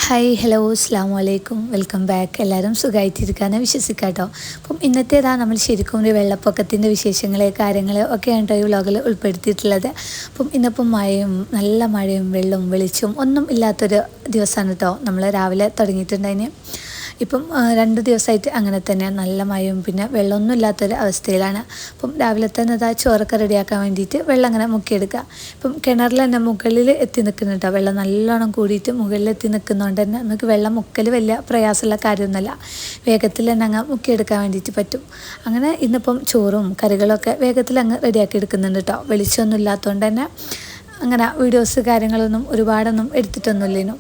Hi hello അസ്സാമു അലൈക്കും welcome back. എല്ലാവരും സുഖമായിട്ടിരിക്കാമെന്ന് വിശ്വസിക്കാം കേട്ടോ. അപ്പം ഇന്നത്തേതാണ് നമ്മൾ ശരിക്കും ഒരു വെള്ളപ്പൊക്കത്തിൻ്റെ വിശേഷങ്ങൾ കാര്യങ്ങൾ ഒക്കെയാണ് കേട്ടോ ഈ വ്ളോഗിൽ ഉൾപ്പെടുത്തിയിട്ടുള്ളത്. അപ്പം ഇന്നിപ്പം നല്ല മഴയും വെള്ളവും വെളിച്ചവും ഒന്നും ഇല്ലാത്തൊരു ദിവസമാണ് കേട്ടോ. നമ്മൾ രാവിലെ തുടങ്ങിയിട്ടുണ്ടതിന് ഇപ്പം 2 ദിവസമായിട്ട് അങ്ങനെ തന്നെ നല്ല മഴയും പിന്നെ വെള്ളമൊന്നും ഇല്ലാത്തൊരു അവസ്ഥയിലാണ്. അപ്പം രാവിലെ തന്നെ അതാ ചോറൊക്കെ റെഡിയാക്കാൻ വേണ്ടിയിട്ട് വെള്ളം അങ്ങനെ മുക്കിയെടുക്കുക. ഇപ്പം കിണറിൽ തന്നെ മുകളിൽ എത്തി നിൽക്കുന്നുണ്ടോ, വെള്ളം നല്ലോണം കൂടിയിട്ട് മുകളിൽ എത്തി നിൽക്കുന്നതുകൊണ്ട് തന്നെ നമുക്ക് വെള്ളം മുക്കൽ വലിയ പ്രയാസമുള്ള കാര്യമൊന്നുമല്ല, വേഗത്തിൽ തന്നെ അങ്ങ് മുക്കിയെടുക്കാൻ വേണ്ടിയിട്ട് പറ്റും. അങ്ങനെ ഇന്നിപ്പം ചോറും കറികളൊക്കെ വേഗത്തിൽ അങ്ങ് റെഡിയാക്കി എടുക്കുന്നുണ്ട് കേട്ടോ. വെളിച്ചമൊന്നും ഇല്ലാത്തതുകൊണ്ട് തന്നെ അങ്ങനെ വീഡിയോസ് കാര്യങ്ങളൊന്നും ഒരുപാടൊന്നും എടുത്തിട്ടൊന്നുമില്ലേനു.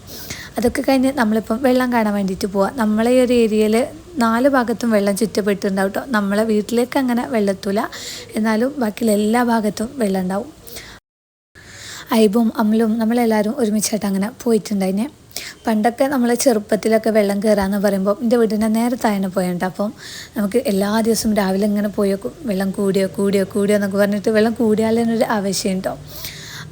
അതൊക്കെ കഴിഞ്ഞ് നമ്മളിപ്പം വെള്ളം കാണാൻ വേണ്ടിയിട്ട് പോവാം. നമ്മളെ ഈ ഒരു ഏരിയയിൽ 4 ഭാഗത്തും വെള്ളം ചുറ്റപ്പെട്ടിട്ടുണ്ടാവും കേട്ടോ. നമ്മളെ വീട്ടിലേക്ക് അങ്ങനെ വെള്ളത്തൂല, എന്നാലും ബാക്കിയുള്ള എല്ലാ ഭാഗത്തും വെള്ളം ഉണ്ടാവും. ഐബും അമ്മലും നമ്മളെല്ലാവരും ഒരുമിച്ചായിട്ട് അങ്ങനെ പോയിട്ടുണ്ടായിനെ. പണ്ടൊക്കെ നമ്മൾ ചെറുപ്പത്തിലൊക്കെ വെള്ളം കയറാമെന്ന് പറയുമ്പോൾ എൻ്റെ വീടിൻ്റെ നേരെ താഴെ പോയുണ്ട്. അപ്പം നമുക്ക് എല്ലാ ദിവസവും രാവിലെ ഇങ്ങനെ പോയേക്കും, വെള്ളം കൂടിയോ കൂടിയോ കൂടിയോ എന്നൊക്കെ പറഞ്ഞിട്ട് വെള്ളം കൂടിയാലൊരു ആവശ്യം കേട്ടോ.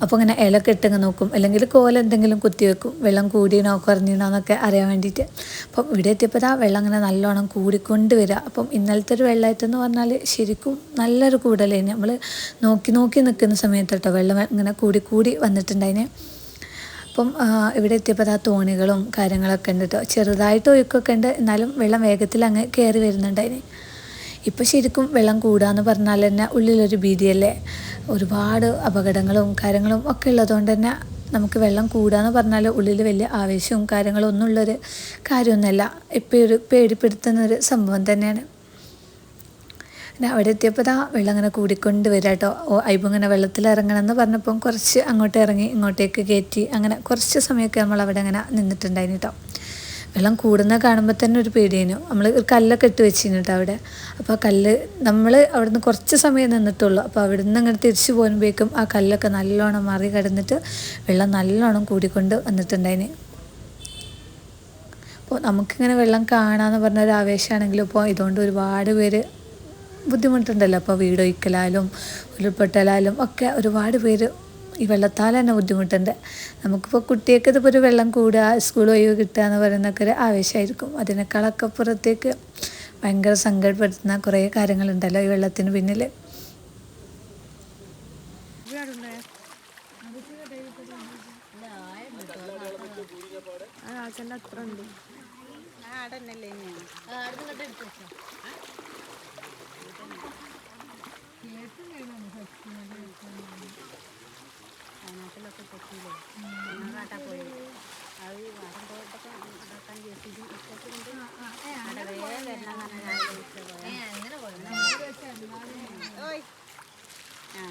അപ്പോൾ ഇങ്ങനെ ഇലക്കെ ഇട്ടങ്ങ് നോക്കും, അല്ലെങ്കിൽ കോല എന്തെങ്കിലും കുത്തി വെക്കും, വെള്ളം കൂടിയണോ കുറഞ്ഞണോ എന്നൊക്കെ അറിയാൻ വേണ്ടിയിട്ട്. അപ്പം ഇവിടെ എത്തിയപ്പോൾ വെള്ളം അങ്ങനെ നല്ലോണം കൂടിക്കൊണ്ട് വരിക. അപ്പം ഇന്നലത്തെ ഒരു വെള്ളമായിട്ടെന്ന് പറഞ്ഞാൽ ശരിക്കും നല്ലൊരു കൂടലേന്. നമ്മൾ നോക്കി നോക്കി നിൽക്കുന്ന സമയത്ത് കേട്ടോ വെള്ളം ഇങ്ങനെ കൂടി വന്നിട്ടുണ്ടായിന്. അപ്പം ഇവിടെ എത്തിയപ്പോൾ തോണികളും കാര്യങ്ങളൊക്കെ ഉണ്ട് കേട്ടോ. ചെറുതായിട്ട് ഒഴുക്കൊക്കെ ഉണ്ട്, എന്നാലും വെള്ളം വേഗത്തിൽ അങ്ങ് കയറി വരുന്നുണ്ടായിന്. ഇപ്പോൾ ശരിക്കും വെള്ളം കൂടാന്ന് പറഞ്ഞാൽ തന്നെ ഉള്ളിലൊരു ഭീതിയല്ലേ. ഒരുപാട് അപകടങ്ങളും കാര്യങ്ങളും ഒക്കെ ഉള്ളതുകൊണ്ട് തന്നെ നമുക്ക് വെള്ളം കൂടാന്ന് പറഞ്ഞാൽ ഉള്ളിൽ വലിയ ആവേശവും കാര്യങ്ങളും ഒന്നും ഉള്ളൊരു കാര്യമൊന്നുമല്ല, ഇപ്പോൾ ഒരു പേടിപ്പെടുത്തുന്നൊരു സംഭവം തന്നെയാണ്. പിന്നെ അവിടെ എത്തിയപ്പോൾ വെള്ളം ഇങ്ങനെ കൂടിക്കൊണ്ട് വരിക കേട്ടോ. ഐബ് ഇങ്ങനെ വെള്ളത്തിൽ ഇറങ്ങണമെന്ന് പറഞ്ഞപ്പം കുറച്ച് അങ്ങോട്ട് ഇറങ്ങി ഇങ്ങോട്ടേക്ക് കയറ്റി, അങ്ങനെ കുറച്ച് സമയമൊക്കെ നമ്മൾ അവിടെ ഇങ്ങനെ നിന്നിട്ടുണ്ടായിന് കേട്ടോ. വെള്ളം കൂടുന്ന കാണുമ്പോൾ തന്നെ ഒരു പേടിയേനു. നമ്മൾ ഒരു കല്ലൊക്കെ ഇട്ട് വെച്ചിരുന്നു കേട്ടോ അവിടെ. അപ്പോൾ ആ കല്ല് നമ്മൾ അവിടെ നിന്ന് കുറച്ച് സമയം നിന്നിട്ടുള്ളൂ. അപ്പോൾ അവിടെ നിന്ന് ഇങ്ങനെ തിരിച്ചു പോകുമ്പോഴേക്കും ആ കല്ലൊക്കെ നല്ലോണം മറി കിടന്നിട്ട് വെള്ളം നല്ലോണം കൂടിക്കൊണ്ട് വന്നിട്ടുണ്ടായിന്. അപ്പോൾ നമുക്കിങ്ങനെ വെള്ളം കാണാമെന്ന് പറഞ്ഞൊരു ആവേശമാണെങ്കിലും ഇപ്പോൾ ഇതുകൊണ്ട് ഒരുപാട് പേര് ബുദ്ധിമുട്ടുണ്ടല്ലോ. അപ്പോൾ വീടൊഴിക്കലായാലും ഉരുൾപൊട്ടലായാലും ഒക്കെ ഒരുപാട് പേര് ഈ വെള്ളത്താൽ തന്നെ ബുദ്ധിമുട്ടുണ്ട്. നമുക്കിപ്പോൾ കുട്ടിയൊക്കെ ഇതിപ്പോൾ ഒരു വെള്ളം കൂടുക, സ്കൂൾ ഒഴിവ് കിട്ടുക എന്ന് പറയുന്നതൊക്കെ ഒരു ആവേശമായിരിക്കും. അതിനേക്കാളൊക്കെ പുറത്തേക്ക് ഭയങ്കര സങ്കടപ്പെടുത്തുന്ന കുറേ കാര്യങ്ങളുണ്ടല്ലോ ഈ വെള്ളത്തിന് പിന്നിൽ. വയനാട്ടിലൊക്കെ പൊട്ടിയില്ലേ, ഞങ്ങളാട്ടാ പോയി. അത് വാരം പോയിട്ടൊക്കെ ഉണ്ടാക്കാൻ ജെസിബി ഇഷ്ടത്തിലുണ്ട്. അവിടെ വേഗം വരണം എന്നാണ് ഞാൻ വിളിച്ചത്. ഓയ് ആ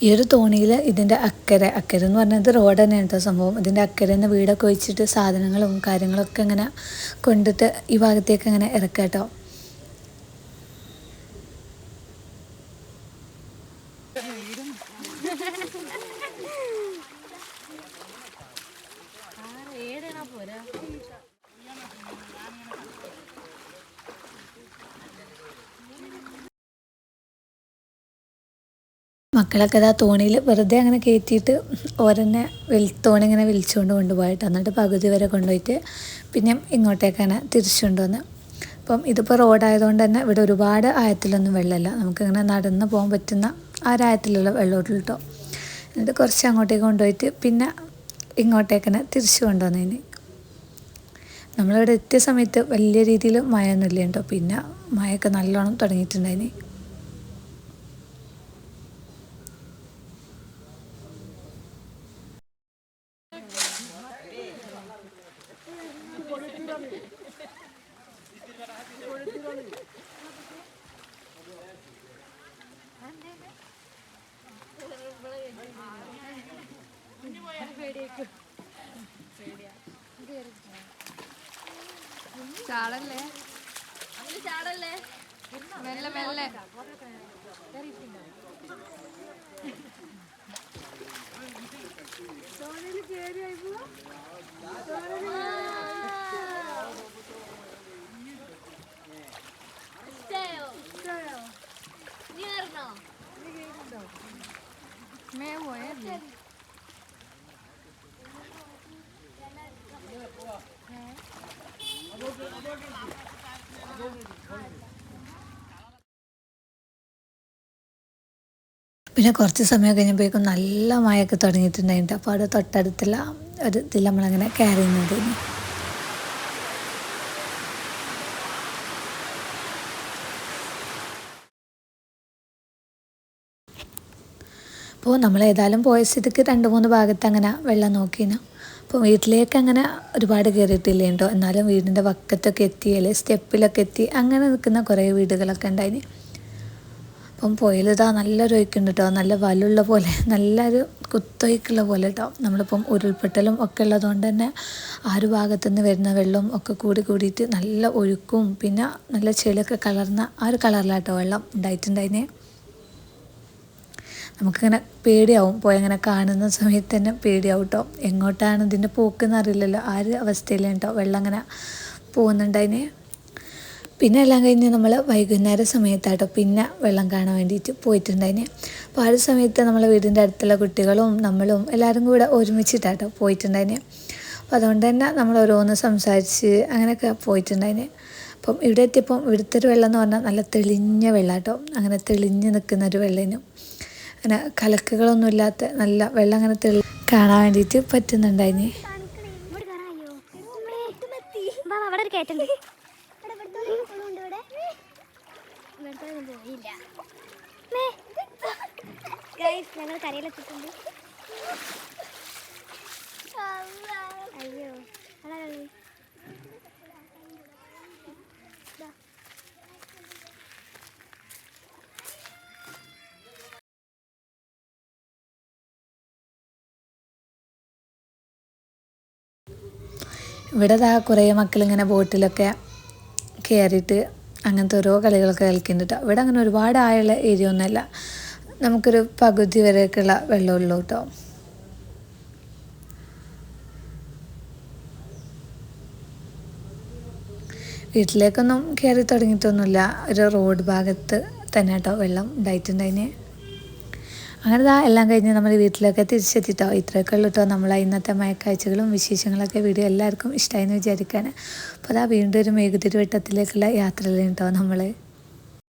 ഈ ഒരു തോണിയിൽ ഇതിൻ്റെ അക്കരെ എന്ന് പറഞ്ഞത് റോഡ് തന്നെയാണ് കേട്ടോ സംഭവം. ഇതിൻ്റെ അക്കരെ നിന്ന് വീടൊക്കെ ഒഴിച്ചിട്ട് സാധനങ്ങളും കാര്യങ്ങളൊക്കെ ഇങ്ങനെ കൊണ്ടിട്ട് ഈ ഭാഗത്തേക്ക് അങ്ങനെ ഇറക്കാം കേട്ടോ. മക്കളൊക്കെ തോണിയിൽ വെറുതെ അങ്ങനെ കയറ്റിയിട്ട് ഓരെന്നെ തോണി ഇങ്ങനെ വലിച്ചുകൊണ്ട് കൊണ്ടുപോയിട്ട്, എന്നിട്ട് പകുതി വരെ കൊണ്ടുപോയിട്ട് പിന്നെ ഇങ്ങോട്ടേക്കാണ് തിരിച്ചു കൊണ്ടുവന്ന്. അപ്പം ഇതിപ്പോൾ റോഡായതുകൊണ്ട് തന്നെ ഇവിടെ ഒരുപാട് ആഴത്തിലൊന്നും വെള്ളമില്ല, നമുക്കിങ്ങനെ നടന്ന് പോകാൻ പറ്റുന്ന ആ ഒരാഴത്തിലുള്ള വെള്ളമുള്ളൂ കേട്ടോ. എന്നിട്ട് കുറച്ച് അങ്ങോട്ടേക്ക് കൊണ്ടുപോയിട്ട് പിന്നെ ഇങ്ങോട്ടേക്കാണ് തിരിച്ചു കൊണ്ടുവന്നതിന്. നമ്മളിവിടെ എത്തിയ സമയത്ത് വലിയ രീതിയിൽ മഴയൊന്നുമില്ല കേട്ടോ. പിന്നെ മഴയൊക്കെ നല്ലോണം തുടങ്ങിയിട്ടുണ്ടായിന്. ചാടല്ലേ ചാടല്ലേ, മെല്ലെ മെല്ലെ. मैं वो है अभी। പിന്നെ കുറച്ച് സമയം കഴിഞ്ഞപ്പോഴേക്കും നല്ല മഴയൊക്കെ തുടങ്ങിയിട്ടുണ്ടായിട്ട് അപ്പോൾ അവിടെ തൊട്ടടുത്തുള്ള ഒരു ഇതിൽ നമ്മളങ്ങനെ കയറി നിന്നതിന്. അപ്പോൾ നമ്മൾ ഏതായാലും പോയ സ്ഥിതിക്ക് 2-3 ഭാഗത്ത് അങ്ങനെ വെള്ളം നോക്കിന്. അപ്പോൾ വീട്ടിലേക്ക് അങ്ങനെ ഒരുപാട് കയറിയിട്ടില്ല കേട്ടോ, എന്നാലും വീടിൻ്റെ വക്കത്തൊക്കെ എത്തി, അല്ലെങ്കിൽ സ്റ്റെപ്പിലൊക്കെ എത്തി അങ്ങനെ നിൽക്കുന്ന കുറേ വീടുകളൊക്കെ ഉണ്ടായിന്. അപ്പം പുഴയിലിതാ നല്ലൊരു ഒഴുക്കുണ്ട് കേട്ടോ, നല്ല വലുള്ള പോലെ, നല്ലൊരു കുത്തൊഴുക്കുള്ള പോലെ കേട്ടോ. നമ്മളിപ്പം ഉരുൾപൊട്ടലും ഒക്കെ ഉള്ളതുകൊണ്ട് തന്നെ ആ ഒരു ഭാഗത്തുനിന്ന് വരുന്ന വെള്ളം ഒക്കെ കൂടിയിട്ട് നല്ല ഒഴുക്കും പിന്നെ നല്ല ചെളിയൊക്കെ കലർന്ന ആ ഒരു കളറിലാട്ടോ വെള്ളം ഉണ്ടായിട്ടുണ്ടായിനെ. നമുക്കിങ്ങനെ പേടിയാവും, പോയി അങ്ങനെ കാണുന്ന സമയത്ത് തന്നെ പേടിയാവും കേട്ടോ, എങ്ങോട്ടാണ് ഇതിൻ്റെ പോക്കെന്ന് അറിയില്ലല്ലോ. ആ ഒരു അവസ്ഥയിലാണ് കേട്ടോ വെള്ളം അങ്ങനെ പോകുന്നുണ്ടതിന്. പിന്നെ എല്ലാം കഴിഞ്ഞ് നമ്മൾ വൈകുന്നേര സമയത്താട്ടോ പിന്നെ വെള്ളം കാണാൻ വേണ്ടിയിട്ട് പോയിട്ടുണ്ടായിന്. അപ്പോൾ ആ ഒരു സമയത്ത് നമ്മളെ വീടിൻ്റെ അടുത്തുള്ള കുട്ടികളും നമ്മളും എല്ലാവരും കൂടെ ഒരുമിച്ചിട്ടാട്ടോ പോയിട്ടുണ്ടായിന്. അപ്പോൾ അതുകൊണ്ട് തന്നെ നമ്മൾ ഓരോന്ന് സംസാരിച്ച് അങ്ങനെയൊക്കെ പോയിട്ടുണ്ടായിന്. അപ്പം ഇവിടെ എത്തിയപ്പം ഇവിടുത്തെ ഒരു വെള്ളം എന്ന് പറഞ്ഞാൽ നല്ല തെളിഞ്ഞ വെള്ളം കേട്ടോ, അങ്ങനെ തെളിഞ്ഞ് നിൽക്കുന്ന ഒരു വെള്ളനും അങ്ങനെ കലക്കുകളൊന്നും ഇല്ലാത്ത നല്ല വെള്ളം അങ്ങനെ കാണാൻ വേണ്ടിയിട്ട് പറ്റുന്നുണ്ടായിന്. ഞങ്ങൾ കരയിലെത്തിയിട്ടുണ്ട്. അയ്യോ ഇവിടെ കുറേ മക്കളിങ്ങനെ ബോട്ടിലൊക്കെ കയറിയിട്ട് അങ്ങനത്തെ ഓരോ കളികളൊക്കെ കളിക്കുന്നുണ്ട്. ഇവിടെ അങ്ങനെ ഒരുപാട് ആയുള്ള ഏരിയ ഒന്നുമല്ല, നമുക്കൊരു പകുതി വരെയൊക്കെയുള്ള വെള്ളമുള്ളൂ കേട്ടോ. വീട്ടിലേക്കൊന്നും കയറി തുടങ്ങിയിട്ടൊന്നുമില്ല, ഒരു റോഡ് ഭാഗത്ത് തന്നെ കേട്ടോ വെള്ളം ഉണ്ടായിട്ടുണ്ടതിന്. അങ്ങനെ എല്ലാം കഴിഞ്ഞ് നമ്മൾ വീട്ടിലൊക്കെ തിരിച്ചെത്തിട്ടോ. ഇത്രയൊക്കെ ഉള്ളൂ കേട്ടോ നമ്മളെ ഇന്നത്തെ മഴക്കാഴ്ചകളും വിശേഷങ്ങളൊക്കെ. വീഡിയോ എല്ലാവർക്കും ഇഷ്ടമായെന്ന് വിചാരിക്കുകയാണ്. അപ്പോൾ വീണ്ടും ഒരു മെഴുകുതിരി വട്ടത്തിലേക്കുള്ള യാത്രയിലാണ് കേട്ടോ നമ്മൾ.